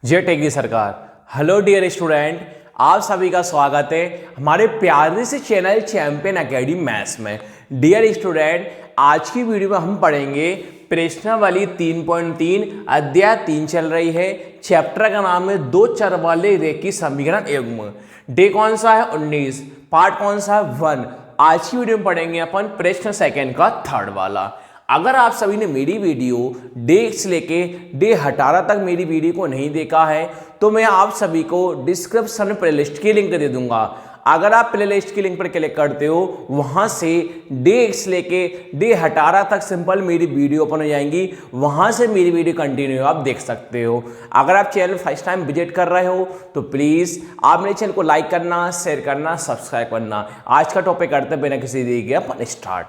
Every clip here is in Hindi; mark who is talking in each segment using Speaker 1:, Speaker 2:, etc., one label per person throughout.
Speaker 1: जय टेगी सरकार। हेलो डियर स्टूडेंट, आप सभी का स्वागत है हमारे प्यारे से चैनल चैंपियन अकेडमी मैथ्स में। डियर स्टूडेंट, आज की वीडियो में हम पढ़ेंगे प्रश्नावली 3.3 अध्याय 3 चल रही है। चैप्टर का नाम है दो चर वाले रेखीय समीकरण युग्म। डे कौन सा है? 19। पार्ट कौन सा है? 1। आज की वीडियो में पढ़ेंगे अपन प्रश्न सेकंड का थर्ड वाला। अगर आप सभी ने मेरी वीडियो डे से लेके डे 18 तक मेरी वीडियो को नहीं देखा है तो मैं आप सभी को डिस्क्रिप्शन में प्लेलिस्ट की लिंक दे दूंगा। अगर आप प्लेलिस्ट की लिंक पर क्लिक करते हो वहां से डे से लेके डे 18 तक सिंपल मेरी वीडियो ओपन हो जाएंगी, वहां से मेरी वीडियो कंटिन्यू आप देख सकते हो। अगर आप चैनल फर्स्ट टाइम विजिट कर रहे हो तो प्लीज आप मेरे चैनल को लाइक करना, शेयर करना, सब्सक्राइब करना। आज का टॉपिक करते हैं बिना किसी देरी के अपन स्टार्ट।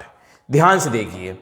Speaker 1: ध्यान से देखिए,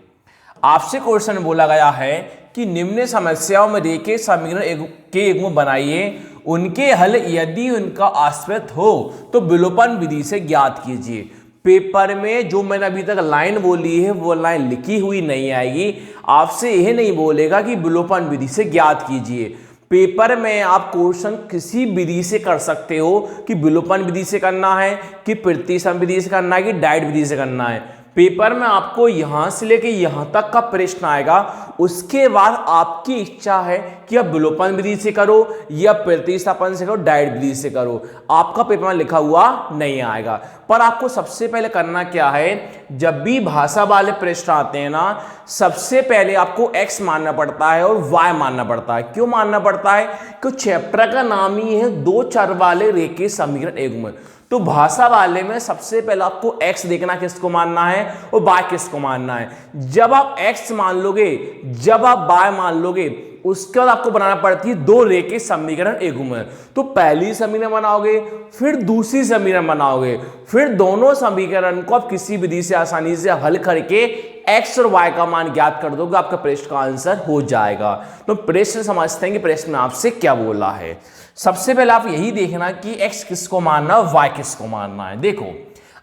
Speaker 1: आपसे क्वेश्चन बोला गया है कि निम्न समस्याओं में रेखीय समीकरण के युग्म बनाइए, उनके हल यदि उनका आश्रित हो तो विलोपन विधि से ज्ञात कीजिए। पेपर में जो मैंने अभी तक लाइन बोली है वो लाइन लिखी हुई नहीं आएगी। आपसे यह नहीं बोलेगा कि विलोपन विधि से ज्ञात कीजिए। पेपर में आप क्वेश्चन किसी विधि से कर सकते हो कि विलोपन विधि से करना है, कि प्रतिसम विधि से करना है, कि डाइट विधि से करना है। पेपर में आपको यहां से लेके यहां तक का प्रश्न आएगा, उसके बाद आपकी इच्छा है कि आप विलोपन विधि से करो या प्रतिस्थापन से करो, डाइट विधि से करो। आपका पेपर में लिखा हुआ नहीं आएगा। पर आपको सबसे पहले करना क्या है, जब भी भाषा वाले प्रश्न आते हैं ना, सबसे पहले आपको x मानना पड़ता है और y मानना पड़ता है। क्यों मानना पड़ता है? क्योंकि चैप्टर का नाम ही है दो चर वाले रेखीय समीकरण युग्म। तो भाषा वाले में सबसे पहले आपको x देखना किसको मानना है और y किसको मानना है। जब आप x मान लोगे, जब आप y मान लोगे, उसके बाद आपको बनाना पड़ती है दो रेखीय समीकरण युग्म। तो पहली समीकरण बनाओगे, फिर दूसरी समीकरण बनाओगे, फिर दोनों समीकरण को आप किसी विधि से आसानी से हल करके x और y का मान ज्ञात कर दोगे, आपका प्रश्न का आंसर हो जाएगा। तो प्रश्न समझते हैं कि प्रश्न में आपसे क्या बोला है। सबसे पहले आप यही देखना कि x किसको मानना है, y किसको मानना है। देखो,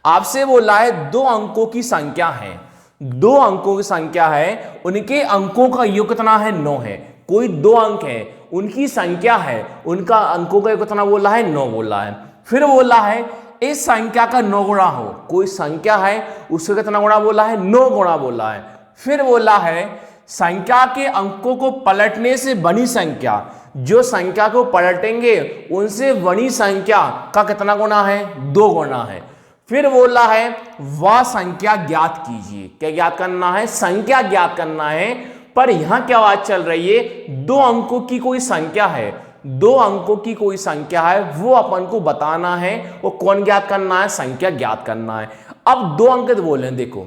Speaker 1: आपसे बोला है दो अंकों की संख्या है, दो अंकों की संख्या है, उनके अंकों का योग कितना है? 9 है। कोई दो अंक है, उनकी संख्या है, उनका अंकों का योग कितना बोला है? 9 बोला है। फिर बोला है इस संख्या का 9 गुणा हो, कोई संख्या है उसका कितना गुणा बोला है? 9 गुणा बोला है। फिर बोला है संख्या के अंकों को पलटने से बनी संख्या, जो संख्या को पलटेंगे उनसे बनी संख्या का कितना गुना है? 2 गुना है। फिर बोला है वह संख्या ज्ञात कीजिए। क्या ज्ञात करना है? संख्या ज्ञात करना है। पर यहां क्या बात चल रही है, दो अंकों की कोई संख्या है, दो अंकों की कोई संख्या है, वो अपन को बताना है। वो कौन ज्ञात करना है? संख्या ज्ञात करना है। अब दो अंक तो बोले हैं, देखो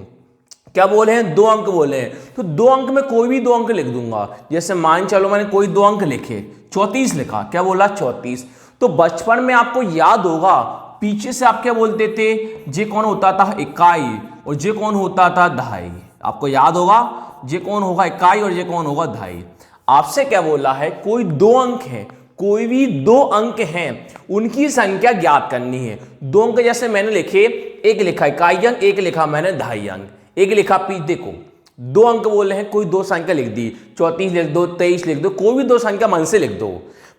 Speaker 1: क्या बोले हैं? दो अंक बोले हैं। तो दो अंक में कोई भी दो अंक लिख दूंगा। जैसे मान चलो मैंने कोई दो अंक लिखे, 34 लिखा। क्या बोला? 34। तो बचपन में आपको याद होगा, पीछे से आप क्या बोलते थे? जे कौन होता था? इकाई, और जे कौन होता था? दहाई। आपको याद होगा, जे कौन होगा? इकाई, और जे कौन होगा? दहाई। आपसे क्या बोला है? कोई दो अंक है, कोई भी दो अंक हैं, उनकी संख्या ज्ञात करनी है। दो अंक जैसे मैंने लिखे, एक लिखा इकाई अंक, एक लिखा मैंने दहाई अंक, एक लिखा पीछे। देखो दो अंक बोले हैं, कोई दो संख्या लिख दी, 34 लिख दो, 23 लिख दो, कोई भी दो संख्या मन से लिख दो।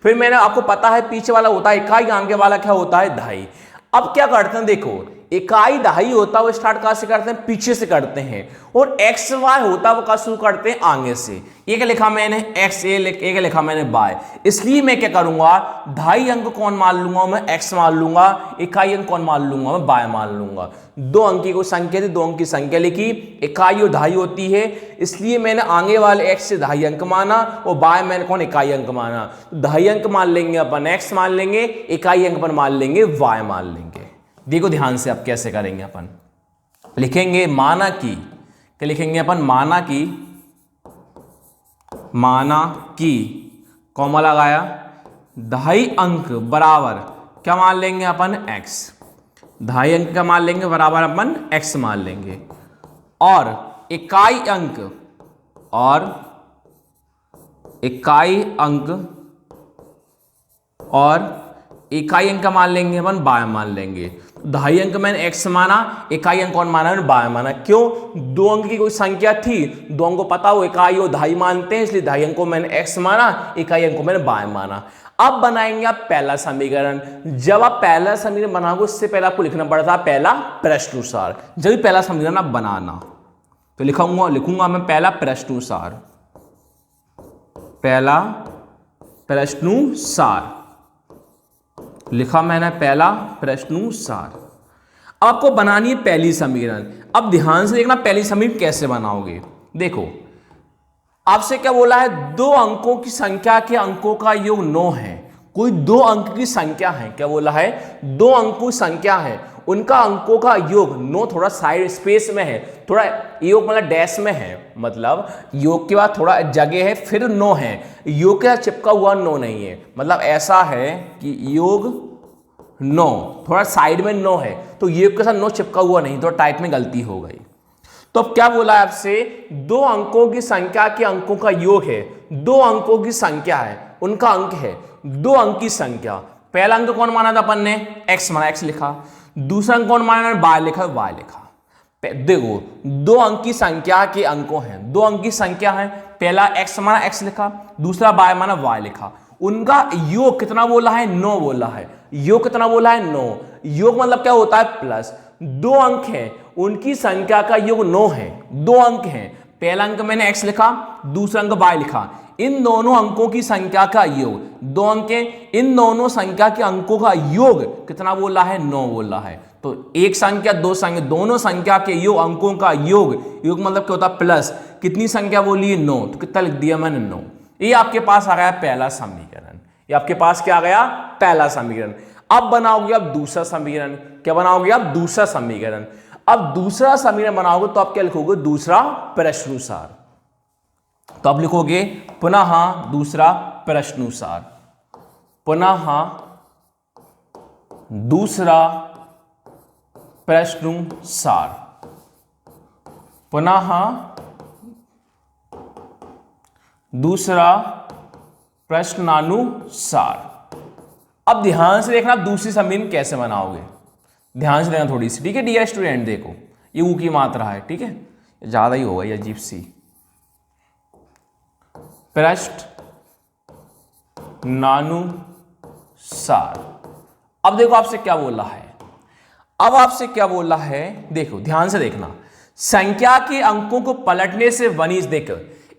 Speaker 1: फिर मैंने आपको पता है पीछे वाला होता है इकाई, आगे वाला क्या होता है? दहाई। अब क्या करते हैं, देखो इकाई दहाई होता है वो स्टार्ट कहां से करते हैं? पीछे से करते हैं। और एक्स वाई होता है वो कहां शुरू करते हैं? आगे से। एक लिखा मैंने एक्स, एक लिखा मैंने वाई। इसलिए मैं क्या करूंगा, दहाई अंक कौन मान लूंगा? मैं एक्स मान लूंगा। इकाई अंक कौन मान लूंगा? मैं वाई मान लूंगा। दो अंक की कोई संख्या थी, दो अंक की संख्या लिखी, इकाई और दहाई होती है, इसलिए मैंने आगे वाले एक्स से दहाई अंक माना और वाई मैंने कौन? इकाई अंक माना। तो दहाई अंक मान लेंगे अपन एक्स मान लेंगे, इकाई अंक अपन मान लेंगे वाई मान लेंगे। देखो ध्यान से आप कैसे करेंगे, अपन लिखेंगे माना की, क्या लिखेंगे अपन? माना की, माना की, कॉमा लगाया, दहाई अंक बराबर क्या मान लेंगे अपन? एक्स। दहाई अंक का मान लेंगे बराबर अपन एक्स मान लेंगे। और इकाई अंक, और इकाई अंक और इकाई अंक का मान लेंगे अपन बाय मान लेंगे। दहाई अंक मैंने एक्स माना, इकाई अंक कौन माना, मैंने बाय माना। क्यों? दो अंक की कोई संख्या थी, दो अंक को पता हो इकाई और दहाई मानते हैं, इसलिए दहाई अंक को मैंने एक्स माना, इकाई अंक को मैंने बाय माना। अब बनाएंगे आप पहला समीकरण। जब आप पहला समीकरण बनाओगे उससे पहले आपको लिखना पड़ता है पहला प्रश्नानुसार। जब भी पहला समीकरण आप बनाना तो लिखूंगा मैं पहला प्रश्नानुसार, पहला प्रश्नानुसार लिखा मैंने, पहला प्रश्नानुसार। अब आपको बनानी है पहली समीकरण। अब ध्यान से देखना पहली समीकरण कैसे बनाओगे। देखो आपसे क्या बोला है, दो अंकों की संख्या के अंकों का योग 9 है। कोई दो अंक की संख्या है, क्या बोला है, दो अंकों की संख्या है, उनका अंकों का योग 9, थोड़ा साइड स्पेस में है, थोड़ा योग मतलब डैश में है, मतलब योग के बाद थोड़ा जगह है फिर 9 है, योग के साथ चिपका हुआ 9 नहीं है। मतलब ऐसा है कि योग 9 थोड़ा साइड में 9 है, तो योग के साथ 9 चिपका हुआ नहीं, तो टाइप में गलती हो गई। तो अब क्या बोला है आपसे, दो अंकों की संख्या के अंकों का योग है, दो अंकों की संख्या है, उनका अंक है, दो अंक की संख्या। पहला अंक कौन माना था अपन ने, एक्स माना, एक्स लिखा। दूसरा अंक कौन माना, बाय लिखा, बाय लिखा। देखो दो अंक की संख्या के अंकों हैं, दो अंक की संख्या है, पहला एक्स माना, एक्स लिखा, दूसरा बाय माना, बाय लिखा। उनका योग कितना बोला है, 9 बोला है। योग कितना बोला है, 9। योग मतलब क्या होता है, प्लस। दो अंक हैं, उनकी संख्या का योग 9 है, दो अंक हैं, पहला अंक मैंने x लिखा, दूसरा अंक y लिखा। इन दोनों अंकों की संख्या का योग, दो अंक हैं, इन दोनों संख्या के अंकों का योग कितना बोला है, 9 बोला है। तो एक संख्या दो संख्या, दोनों संख्या के योग अंकों का योग, योग मतलब क्या होता है, प्लस। कितनी संख्या बोली है, 9, तो कितना लिख दिया मैंने, 9। ये आपके पास आ गया पहला समीकरण। ये आपके पास क्या आ गया, पहला समीकरण। अब बनाओगे आप दूसरा समीकरण। क्या बनाओगे आप, दूसरा समीकरण। अब दूसरा समीकरण बनाओगे तो आप क्या लिखोगे, दूसरा प्रश्नानुसार। तो आप लिखोगे पुनः दूसरा प्रश्नानुसार, पुनः दूसरा प्रश्नानुसार, पुनः दूसरा प्रश्नानुसार। अब ध्यान से देखना आप दूसरी समीकरण कैसे बनाओगे, ध्यान से देखना थोड़ी सी, ठीक है डियर स्टूडेंट। देखो ये ऊ की मात्रा है, ठीक है, ज्यादा ही होगा ये अजीब सी। प्रश्नानुसार। अब देखो आपसे क्या बोला है, अब आपसे क्या बोला है, देखो ध्यान से देखना। संख्या के अंकों को पलटने से बनी, देखो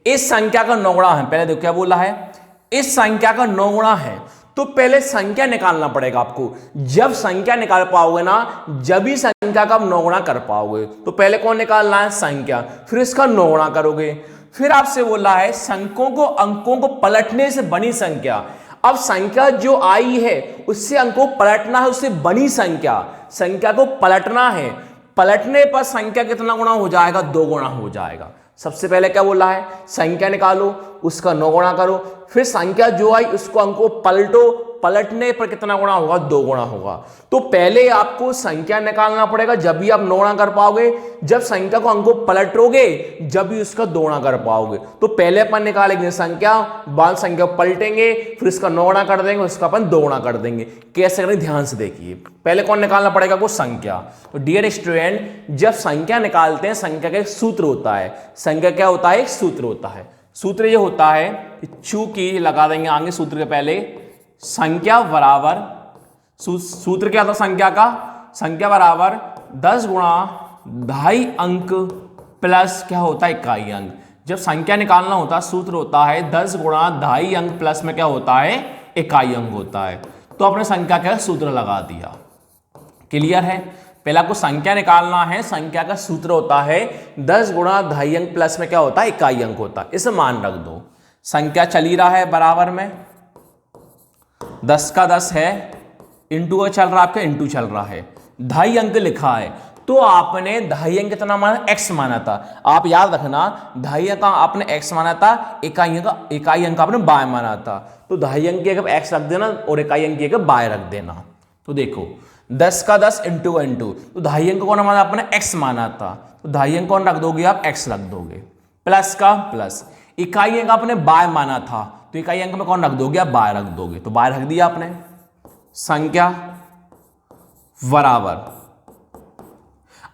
Speaker 1: इस संख्या का 9 गुणा है। पहले देखो क्या बोला है, इस संख्या का 9 गुणा है, तो पहले संख्या निकालना पड़ेगा आपको। जब संख्या निकाल पाओगे ना, जब ही संख्या का आप 9 गुणा कर पाओगे। तो पहले कौन निकालना है, संख्या, फिर इसका 9 गुणा करोगे। फिर आपसे बोला है अंकों को पलटने से बनी संख्या। अब संख्या जो आई है उससे अंकों को पलटना है, उससे बनी संख्या को पलटना है। पलटने पर संख्या कितना गुणा हो जाएगा, 2 गुणा हो जाएगा। सबसे पहले क्या बोला है, संख्या निकालो, उसका 9 गुणा करो, फिर संख्या जो आई उसको अंकों पलटो, पलटने पर कितना गुणा होगा, 2 गुणा होगा। तो पहले आपको संख्या निकालना पड़ेगा, जब भी आप 9 गुणा कर पाओगे। जब संख्या को अंकों पलटोगे, जब भी उसका 2 गुणा कर पाओगे। तो पहले अपन निकालेंगे संख्या, बाद संख्या पलटेंगे, फिर इसका 9 गुणा कर देंगे, उसका अपन 2 गुणा कर देंगे। कैसे करें, ध्यान से देखिए। पहले कौन निकालना पड़ेगा, को संख्या। तो डियर स्टूडेंट, जब संख्या निकालते हैं, संख्या का एक सूत्र होता है। संख्या क्या होता है, एक सूत्र होता है। सूत्र ये होता है, चूंकि लगा देंगे आगे सूत्र के पहले, संख्या बराबर, सूत्र क्या था संख्या का, संख्या बराबर 10 गुणा 2.5 अंक प्लस क्या होता है, इकाई अंक। जब संख्या निकालना होता है, सूत्र होता है 10 गुणा 2.5 अंक प्लस में क्या होता है, इकाई अंक होता है। तो अपने संख्या का सूत्र लगा दिया। क्लियर है, पहला आपको संख्या निकालना है, संख्या का सूत्र होता है 10 गुणा 2.5 अंक प्लस में क्या होता है, इकाई अंक होता है। इसे मान रख दो। संख्या चली रहा है बराबर में 10 का 10 है, इंटू का चल रहा है, आपका इंटू चल रहा है, 2.5 अंक लिखा है। तो आपने 2.5 अंक कितना माना, x माना था। आप याद रखना, 2.5 अंक आपने x माना था, इकाई अंक आपने y माना था। तो 2.5 अंक की जगह x रख देना और इकाई अंक की जगह y रख देना। तो देखो 10 का 10 इंटू का इंटू, तो 2.5 अंक कौन माना, आपने x माना था, तो 2.5 अंक कौन रख दोगे आप, x रख दोगे, प्लस का प्लस। इकाई अंक आपने y माना था, तो इकाई अंक में कौन रख दोगे आप, y रख दोगे, तो y रख दिया आपने। संख्या बराबर,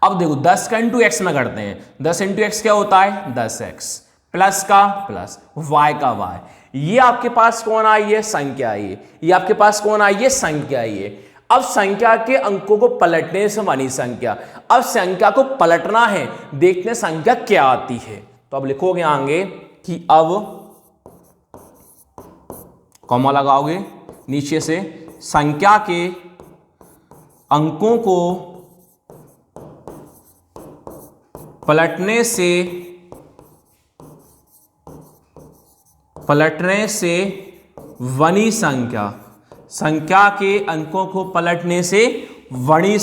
Speaker 1: अब देखो 10 का इंटू एक्स में करते हैं, 10 इंटू एक्स क्या होता है 10x, प्लस का प्लस, y का y, ये आपके पास कौन आई है संख्या आई है, ये आपके पास कौन आई है संख्या आई है। अब संख्या के अंकों को पलटने से बनी संख्या, अब संख्या को पलटना है, देखते हैं संख्या क्या आती है। तो अब लिखोगे आगे कि अब कॉमा लगाओगे नीचे से, संख्या के अंकों को पलटने से बनी संख्या, संख्या के अंकों को पलटने से बनी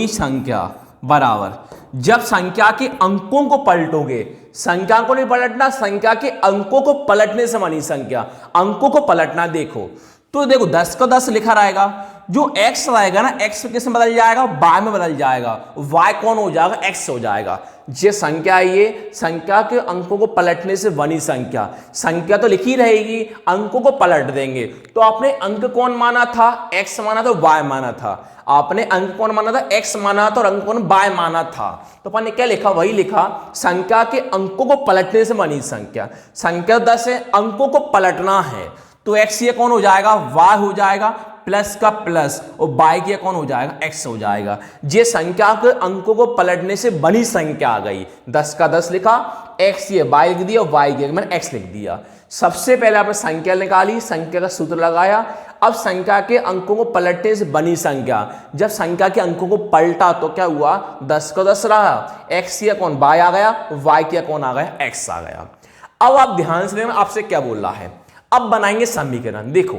Speaker 1: संख्या बराबर, जब संख्या के अंकों को पलटोगे, संख्या को नहीं पलटना, संख्या के अंकों को पलटने से बनी संख्या, अंकों को पलटना। देखो तो देखो 10 का 10 लिखा रहेगा, जो x रहेगा ना x किस में बदल जाएगा y में बदल जाएगा, y कौन हो जाएगा x हो जाएगा। ये संख्या है, ये संख्या के अंकों को पलटने से बनी संख्या, संख्या तो लिखी रहेगी, अंकों को पलट देंगे। तो आपने अंक कौन माना था x माना था y माना था, आपने अंक कौन माना था x माना था और अंक कौन y माना था। तो अपन ने क्या लिखा वही लिखा, संख्या के अंकों को पलटने से बनी संख्या, संख्या 10 है, अंकों को पलटना है, तो x ये कौन हो जाएगा y हो जाएगा, प्लस का प्लस और y के कौन हो जाएगा x हो जाएगा। ये संख्या के अंकों को पलटने से बनी संख्या आ गई, 10 का 10 लिखा, x ये y लिख दिया, y के मैंने x लिख दिया। सबसे पहले आपने संख्या निकाली, संख्या का सूत्र लगाया, अब संख्या के अंकों को पलटने से बनी संख्या, जब संख्या के अंकों को पलटा तो क्या हुआ 10 का 10 रहा, x या कौन y आ गया, y क्या कौन आ गया x आ गया। अब आप ध्यान से देखना आपसे क्या बोल रहा है, अब बनाएंगे समीकरण। देखो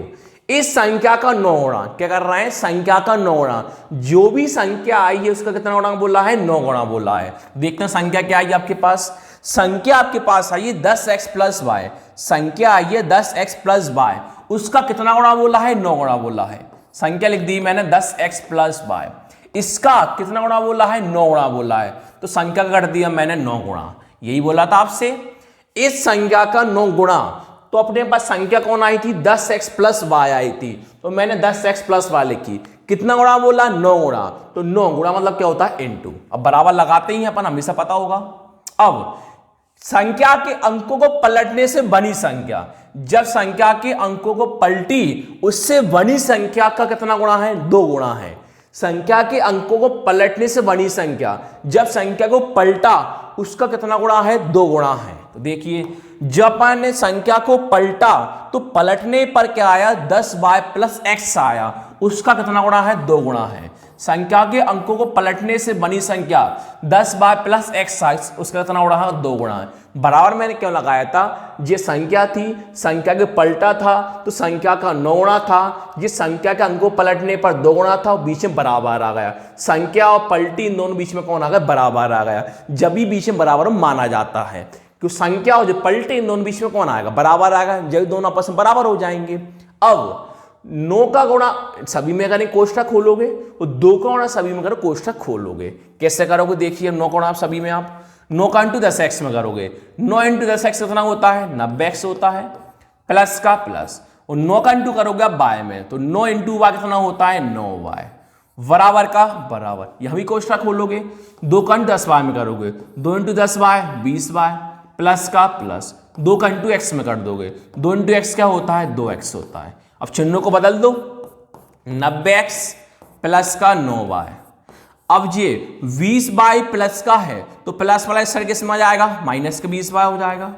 Speaker 1: इस संख्या का 9 गुणा, क्या कर रहा है संख्या का 9 गुणा, जो भी संख्या आई है उसका कितना गुणा बोल रहा है 9 गुणा बोल रहा है। देखते हैं संख्या क्या आई है आपके पास, संख्या आपके पास आई है 10x प्लस वाई, संख्या आई है 10x प्लस वाई, उसका कितना गुणा बोला है 9 गुणा बोला है। संख्या लिख दी मैंने 10x प्लस वाई, इसका कितना गुणा बोला है 9 गुणा बोला है, तो संख्या का कर दिया मैंने 9 गुणा, यही बोला था आपसे। इस संख्या का 9 गुणा, तो अपने पास संख्या कौन आई थी 10x प्लस वाई आई थी, तो मैंने 10x प्लस वाई लिखी, कितना गुणा बोला 9 गुणा, तो 9 गुणा मतलब क्या होता है इनटू, अब बराबर लगाते ही अपन हमेशा पता होगा। अब संख्या के अंकों को पलटने से बनी संख्या, जब संख्या के अंकों को पलटी उससे बनी संख्या का कितना गुणा है 2 गुणा है। संख्या के अंकों को पलटने से बनी संख्या, जब संख्या को पलटा उसका कितना गुणा है 2 गुणा है। तो देखिए जब अपन ने संख्या को पलटा तो पलटने पर क्या आया 10y प्लस x आया, उसका कितना गुणा है 2 गुणा है। संख्या के अंकों को पलटने से बनी संख्या 10y प्लस x आया, उसका कितना गुणा है 2 गुणा है। बराबर मैंने क्यों लगाया था, ये संख्या थी, संख्या के पलटा था तो संख्या का 9 गुणा था, ये संख्या के अंकों पलटने पर 2 गुणा था, बीच में बराबर आ गया। संख्या और पलटी इन दोनों बीच में कौन आ गया बराबर आ गया, जब भी बीच में बराबर माना जाता है, क्योंकि संख्या और जो पलटे इन दोनों बीच में कौन आएगा बराबर आएगा, जब दोनों आपस में बराबर हो जाएंगे। अब 9 का गुणा सभी में करें कोष्ठक खोलोगे और 2 का गुणा सभी में करो कोष्ठक खोलोगे। कैसे करोगे देखिए, 9 का गुणा आप सभी में आप 9 का इंटू 10x में करोगे, 9 इंटू 10x कितना होता है 90x होता है, प्लस का प्लस, और 9 का इंटू करोगे आप y में, तो 9 इंटू y कितना होता है 9y, बराबर का बराबर, यह भी कोष्ठक खोलोगे, 2 का इंटू 10y में करोगे, 2 इंटू 10y 20y, प्लस का प्लस, 2 का इंटू एक्स में कर दोगे, 2 इंटू एक्स क्या होता है 2x होता है। अब चिन्हों को बदल दो, 90x प्लस का 9y, अब ये 20y प्लस का है तो प्लस वाला इस किस में आ जाएगा माइनस का 20y हो जाएगा।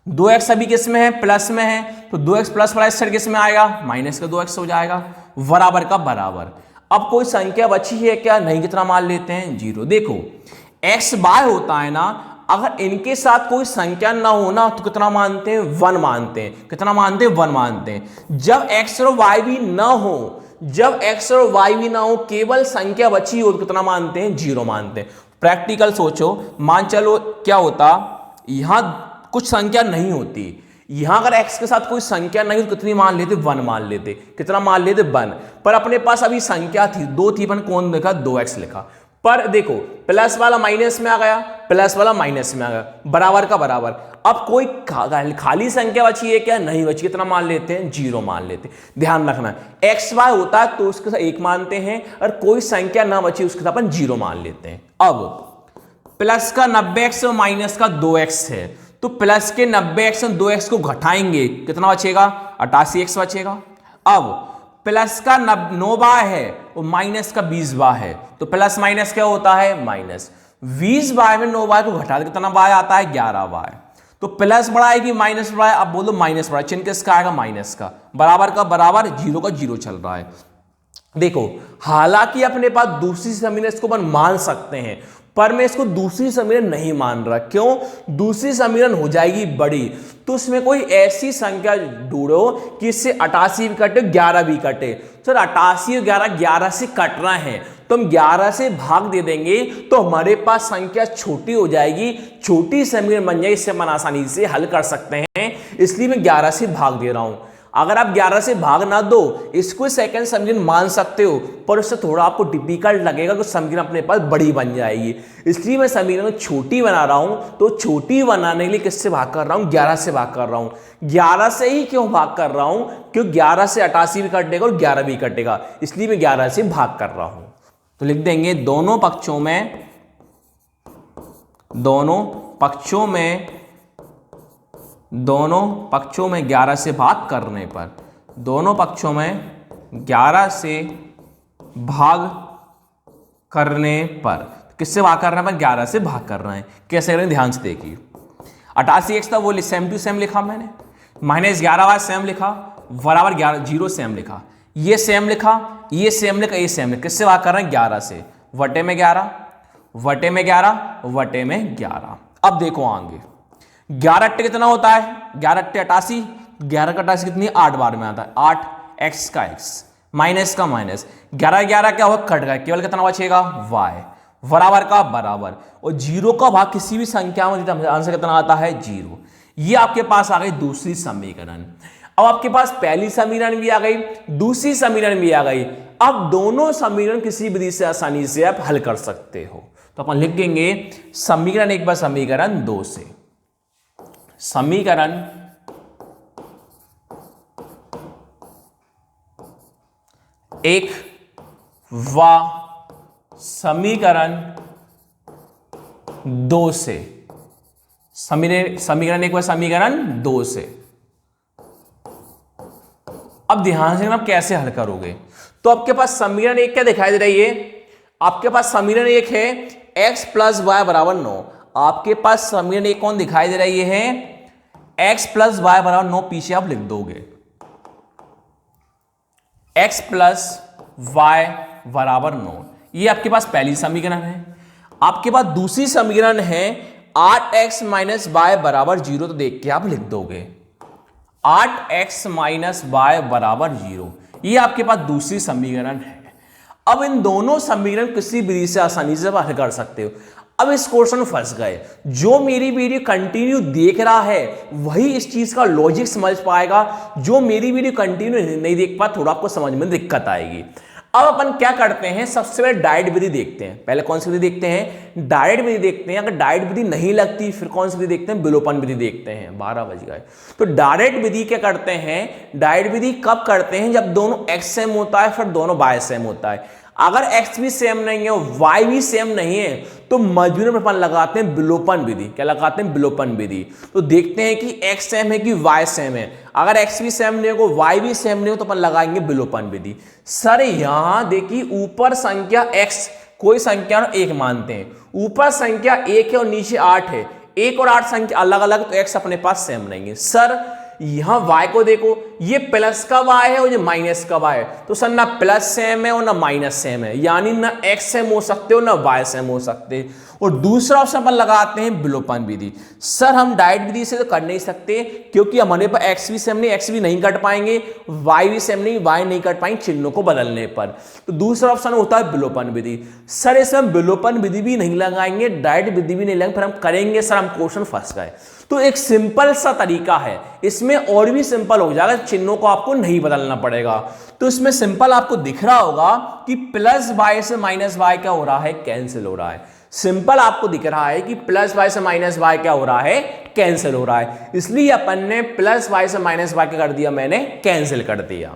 Speaker 1: 2x अभी किस में है प्लस में है, तो 2x प्लस वाला इस किस में आएगा माइनस का 2x हो जाएगा, बराबर का बराबर। अब कोई संख्या बची है क्या, नहीं, कितना मान लेते हैं 0। देखो x y होता है ना, अगर इनके साथ कोई संख्या ना हो ना तो कितना मानते हैं 1 मानते हैं, कितना मानते हैं 1 मानते हैं। जब x और y भी ना हो, जब x और y भी ना हो, केवल संख्या बची हो तो कितना मानते हैं 0 मानते हैं। प्रैक्टिकल सोचो, मान चलो क्या होता, यहां कुछ संख्या नहीं होती, यहां अगर x के साथ कोई संख्या नहीं तो कितनी मान लेते 1 मान लेते, कितना मान लेते 1, पर अपने पास अभी संख्या थी 2 थी, अपन कौन लिखा 2x लिखा, पर देखो प्लस वाला माइनस में आ गया, प्लस वाला माइनस में आ गया, बराबर का बराबर। अब कोई खाली संख्या बची है क्या? नहीं बची। कितना मान लेते हैं? 0 मान लेते हैं। ध्यान रखना एक्स वाई होता है तो उसके साथ 1 मानते हैं, और कोई संख्या ना बची उसके साथ अपन 0 मान लेते हैं। अब प्लस का 90x और माइनस का 2x है, तो प्लस के 90x और 2x को घटाएंगे, कितना बचेगा? 88x बचेगा। अब प्लस का 9 बाय है और माइनस का 20 बाय है, तो प्लस माइनस क्या होता है? माइनस। 20 बाय में 9 बाय को घटा दे, कितना बाय आता है? 11 बाय। तो प्लस बड़ा है कि माइनस बड़ा है? अब बोलो माइनस बड़ा। चिन्ह किसका आएगा? माइनस का। बराबर का बराबर, 0 का 0 चल रहा है। देखो हालांकि अपने पास दूसरी समीकरण इसको अपन मान सकते हैं, पर मैं इसको दूसरी समीकरण नहीं मान रहा। क्यों? दूसरी समीकरण हो जाएगी बड़ी, तो उसमें कोई ऐसी संख्या ढूंढो कि इससे 88 भी कटे 11 भी कटे। सर 88 और 11 11 से कट रहा है, तो हम 11 से भाग दे देंगे तो हमारे पास संख्या छोटी हो जाएगी, छोटी समीकरण बन जाएगी, इससे अपन आसानी से हल कर सकते हैं। इसलिए मैं 11 से भाग दे रहा हूं। अगर आप 11 से भाग ना दो, इसको सेकंड समीकरण मान सकते हो, पर उससे थोड़ा आपको डिफिकल्ट लगेगा कि समीकरण अपने पास बड़ी बन जाएगी। इसलिए मैं समीकरण को छोटी बना रहा हूं। तो छोटी बनाने के लिए किससे भाग कर रहा हूं? 11 से भाग कर रहा हूं। 11 से ही क्यों भाग कर रहा हूं? क्योंकि 11 से 88 भी कटेगा और 11 भी कटेगा, इसलिए मैं 11 से भाग कर रहा हूं। तो लिख देंगे दोनों पक्षों में 11 से भाग करने पर, दोनों पक्षों में 11 से भाग करने पर, किससे भाग कर रहे हैं? 11 से भाग कर रहे हैं। कैसे करें? ध्यान से देखिए। 88x था वो सेम टू सेम लिखा मैंने, माइनस 11 सेम लिखा, बराबर 11 0 सेम लिखा, ये सेम लिखा, ये सेम लिखा, ये सेम लिखा। किससे भाग कर रहे हैं? 11 से। वटे में 11, वटे में 11, वटे में 11। अब देखो आगे 11 अट्टे कितना होता है? 11 अट्टे 88, 11 का 88 कितनी? 8 बार में आता है। 8 x का x माइनस का माइनस, 11 11 क्या होगा? कट गया, केवल कितना बचेगा? y। बराबर का बराबर, और 0 का भाग किसी भी संख्या में आंसर कितना आता है? 0। ये आपके पास आ गई दूसरी समीकरण। अब आपके पास पहली समीकरण भी आ गई, दूसरी समीकरण भी आ गई। अब दोनों समीकरण किसी विधि से आसानी से आप हल कर सकते हो। तो अपन लिख देंगे समीकरण 1 बार समीकरण 2 से। समीकरण 1 व समीकरण 2 से। समीकरण 1 व समीकरण 2 से। अब ध्यान से आप कैसे हल करोगे? तो आपके पास समीकरण 1 क्या दिखाई दे रही है? आपके पास समीकरण 1 है x प्लस वाई बराबर 9। आपके पास समीकरण 1 कौन दिखाई दे रही है? x प्लस वाई बराबर 9। पीछे आप लिख दोगे x प्लस वाई बराबर 9। ये आपके पास पहली समीकरण है। आपके पास दूसरी समीकरण है 8x माइनस वाई बराबर 0। तो देख के आप लिख दोगे 8x माइनस वाई बराबर 0। ये आपके पास दूसरी समीकरण है। अब इन दोनों समीकरण किसी विधि से आसानी से हल कर सकते हो। अब इस क्वेश्चन में फंस गए, जो मेरी वीडियो कंटिन्यू देख रहा है वही इस चीज का लॉजिक समझ पाएगा, जो मेरी वीडियो कंटिन्यू नहीं देख पा थोड़ा आपको समझ में दिक्कत आएगी। अब अपन क्या करते हैं? सबसे पहले डायरेक्ट विधि देखते हैं। पहले कौन सी विधि देखते हैं? डायरेक्ट विधि देखते हैं। अगर डायरेक्ट विधि नहीं लगती फिर कौन सी विधि देखते हैं? विलोपन विधि देखते हैं। 12 बज गए। तो डायरेक्ट विधि क्या करते हैं? डायरेक्ट विधि कब करते हैं? जब दोनों x सेम होता है फिर दोनों y सेम होता है। अगर x भी सेम नहीं है और y भी सेम नहीं है तो मजबूरन अपन लगाते हैं विलोपन विधि। क्या लगाते हैं? विलोपन विधि। तो देखते हैं कि x सेम है कि y सेम है। अगर x भी सेम नहीं हो y भी सेम नहीं हो तो अपन लगाएंगे विलोपन विधि। सर यहां देखिए ऊपर संख्या x कोई संख्या 1 मानते हैं, ऊपर संख्या 1 है और नीचे 8 है। 1 और 8 संख्या अलग अलग तो x अपने पास सेम नहीं है। सर यहां y को देखो, ये प्लस का y है और ये माइनस का y है। तो सर ना प्लस सेम है और ना माइनस सेम है, यानी ना x सेम हो सकते हो ना y सेम हो सकते। और दूसरा ऑप्शन अपन लगाते हैं विलोपन विधि। सर हम डायरेक्ट विधि से तो कर नहीं सकते, क्योंकि हमारे पास एक्स भी सेम नहीं, एक्स भी नहीं कट पाएंगे, वाई भी सेम नहीं, वाई नहीं कट पाएंगे चिन्हों को बदलने पर। तो दूसरा ऑप्शन होता है विलोपन विधि। सर इसमें हम विलोपन विधि भी नहीं लगाएंगे, डायरेक्ट विधि भी नहीं लगाएंगे, फिर हम करेंगे सर हम क्वेश्चन फंस गए। तो एक सिंपल सा तरीका है, इसमें और भी सिंपल हो जाएगा, चिन्हों को आपको नहीं बदलना पड़ेगा। तो इसमें सिंपल आपको दिख रहा होगा कि प्लस वाई से माइनस वाई क्या हो रहा है, कैंसिल हो रहा है। सिंपल आपको दिख रहा है कि प्लस वाई से माइनस वाई क्या हो रहा है, कैंसिल हो रहा है। इसलिए अपन ने प्लस वाई से माइनस वाई क्या कर दिया, मैंने कैंसिल कर दिया।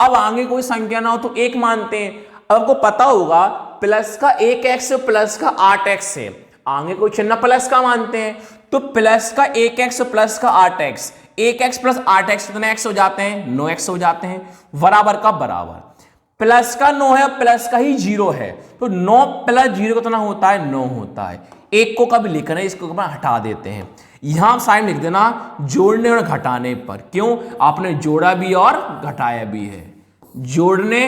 Speaker 1: अब आगे कोई संख्या ना हो तो एक मानते हैं। अब आपको पता होगा प्लस का 1x प्लस का 8x है, आगे कोई चिन्ह प्लस का मानते हैं, तो प्लस का 1x प्लस का 8x, 1x प्लस 8x कितने x हो जाते हैं, 9x हो जाते हैं, बराबर का बराबर। प्लस का 9 है, प्लस का ही 0 है, तो 9 प्लस 0 कितना होता है, 9 होता है। एक को कभी लिखना है, इसको कभी हटा देते हैं, यहां साइन लिख देना जोड़ने और घटाने पर। क्यों, आपने जोड़ा भी और घटाया भी है, जोड़ने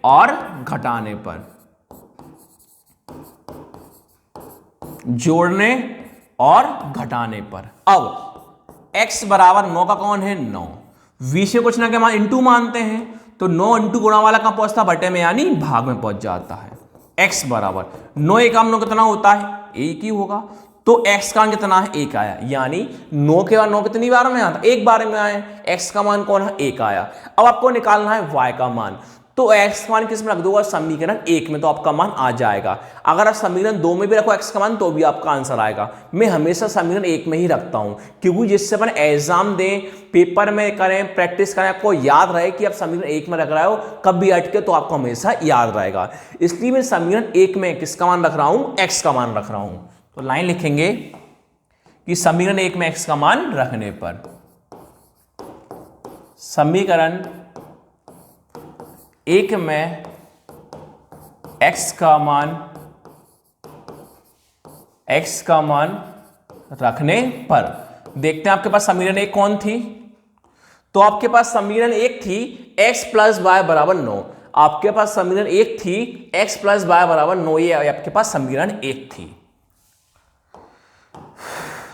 Speaker 1: और घटाने पर, जोड़ने और घटाने पर। अब x बराबर 9 का कौन है, 9, v से कुछ ना क्या मान इंटू मानते हैं, तो 9 इंटू गुणा वाला कहां पहुंचता, बटे में यानी भाग में पहुंच जाता है। x बराबर 9 एकम 9 कितना होता है, एक ही होगा, तो x का मान कितना है, 1 आया, यानी 9 के बाद 9 कितनी बार में आता, एक बार में आए, x का मान कौन है, 1 आया। अब आपको निकालना है y का मान, तो x का मान किस में रख दोगे, समीकरण 1 में, तो आपका मान आ जाएगा। अगर आप समीकरण 2 में भी रखो x का मान तो भी आपका आंसर आएगा। मैं हमेशा समीकरण 1 में ही रखता हूं, क्योंकि जिससे अपन एग्जाम दें, पेपर में करें, प्रैक्टिस करें, आपको याद रहे कि आप समीकरण 1 में रख रहे हो, कब भी अटके तो आपको हमेशा याद रहेगा। इसलिए मैं समीकरण 1 में किसका मान रख रहा हूं, x का मान रख रहा हूं। तो लाइन लिखेंगे कि समीकरण 1 में x का मान रखने पर, समीकरण 1 में x का मान रखने पर, देखते हैं आपके पास समीकरण 1 कौन थी, तो आपके पास समीकरण 1 थी x प्लस वाई बराबर 9, आपके पास समीकरण 1 थी x प्लस वाई बराबर 9, ये आपके पास समीकरण 1 थी।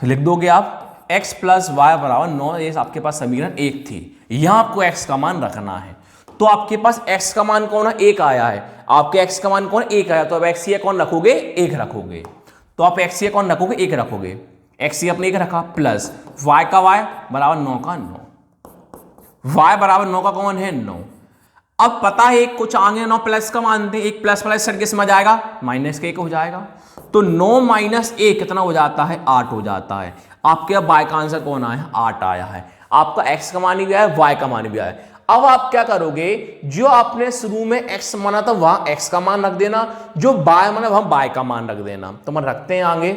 Speaker 1: लिख दोगे आप x प्लस वाई बराबर 9, ये आपके पास समीकरण 1 थी, यहां आपको x का मान रखना है। तो आपके पास x का मान कौन है, 1 आया है, आपके x का मान कौन, 1 आया, तो अब x ये कौन रखोगे, 1 रखोगे, तो आप x ये कौन रखोगे, 1 रखोगे, x ये अपने 1 रखा, प्लस y का y बराबर 9 का 9, y बराबर 9 का कौन है, 9। अब पता है एक कुछ आगे 9 प्लस का मानते हैं, एक प्लस प्लस सट के समझ आएगा, माइनस के 1 हो जाएगा, तो 9 माइनस 1 कितना हो जाता है, 8 हो जाता है। आपके अब y का आंसर कौन आया है, 8 आया है। आपका x का मान भी आया, y का मान भी आया। अब आप क्या करोगे, जो आपने शुरू में x माना था वहां x का मान रख देना, जो y माना वहां y का मान रख देना। तो हम रखते हैं आगे,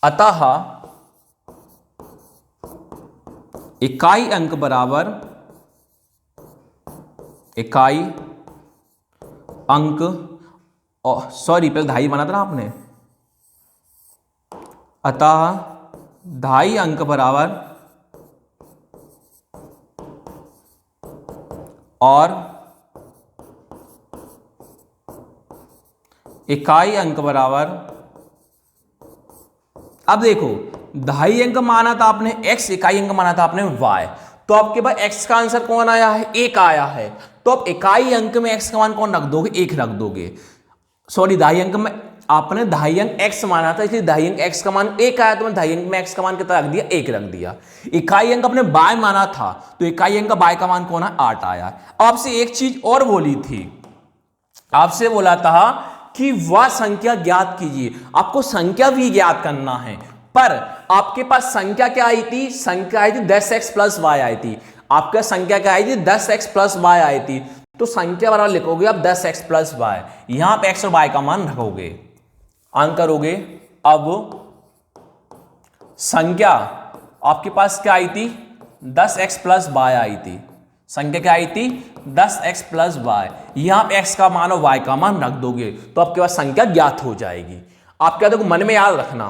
Speaker 1: अतः इकाई अंक बराबर इकाई अंक, सॉरी पहले ढाई बना था ना आपने, अतः ढाई अंक बराबर और इकाई अंक बराबर, अब देखो ढाई अंक माना था आपने x, इकाई अंक माना था आपने y, तो आपके पास x का आंसर कौन आया है, 1 आया है, तो आप इकाई अंक में x का मान कौन रख दोगे, 1 रख दोगे। सॉरी ढाई अंक में आपने ढाई अंक x माना था, इसलिए ढाई अंक x का मान 1 आया, तो मैं ढाई अंक में x का मान कितना रख दिया, 1 रख दिया। इकाई अंक अपने y माना था, तो इकाई अंक y का मान कौन है, 8 आया। अब आपसे एक चीज और बोली थी, आपसे बोला था कि वह संख्या ज्ञात कीजिए, आपको संख्या भी ज्ञात करना है, पर आपके पास संख्या क्या आई थी, संख्या आई थी 10x प्लस y आई थी, आपका संख्या क्या आई थी, 10x प्लस y आई थी, तो संख्या बराबर लिखोगे आप 10x प्लस y, यहां पे x और y का मान रखोगे, अंक करोगे। अब संख्या आपके पास क्या आई थी, 10x प्लस y आई थी, संख्या क्या आई थी, 10x प्लस y, यहां पे x का मान और y का मान रख दोगे, तो आपके पास संख्या ज्ञात हो जाएगी। आप क्या देखो मन में याद रखना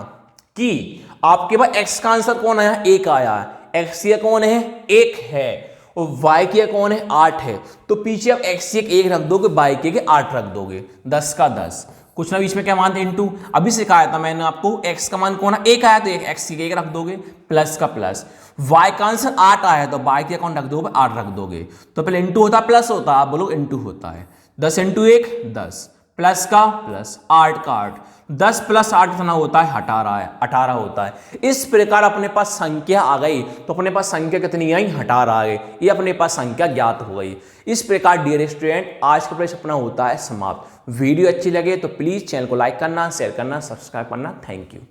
Speaker 1: कि आपके पास x का आंसर कौन आया, 1 आया है, x ये कौन है, 1 है, और y की कौन है, 8 है, तो पीछे आप x की 1 रख दोगे, y की 8 रख दोगे, 10 का 10, कुछ ना बीच में क्या मान था इनटू, अभी सिखाया था मैंने आपको x का मान कौन है, एक आया तो एक x की एक रख दोगे, प्लस का प्लस, y का आंसर 8 आया तो y के अकाउंट रख दोगे, 8 रख दोगे, तो पहले इनटू होता प्लस होता, आप बोलो इनटू होता है, 10 इंटू 1 10, प्लस का प्लस, 8 का 8, 10 प्लस 8 कितना होता है 18 होता है। इस प्रकार अपने पास संख्या आ गई, तो अपने पास संख्या कितनी आई 18 आ गई, ये अपने पास संख्या ज्ञात हो गई। इस प्रकार डियर स्टूडेंट आज का प्रश्न अपना होता है समाप्त। वीडियो अच्छी लगे तो प्लीज चैनल को लाइक करना, शेयर करना, सब्सक्राइब करना। Thank you.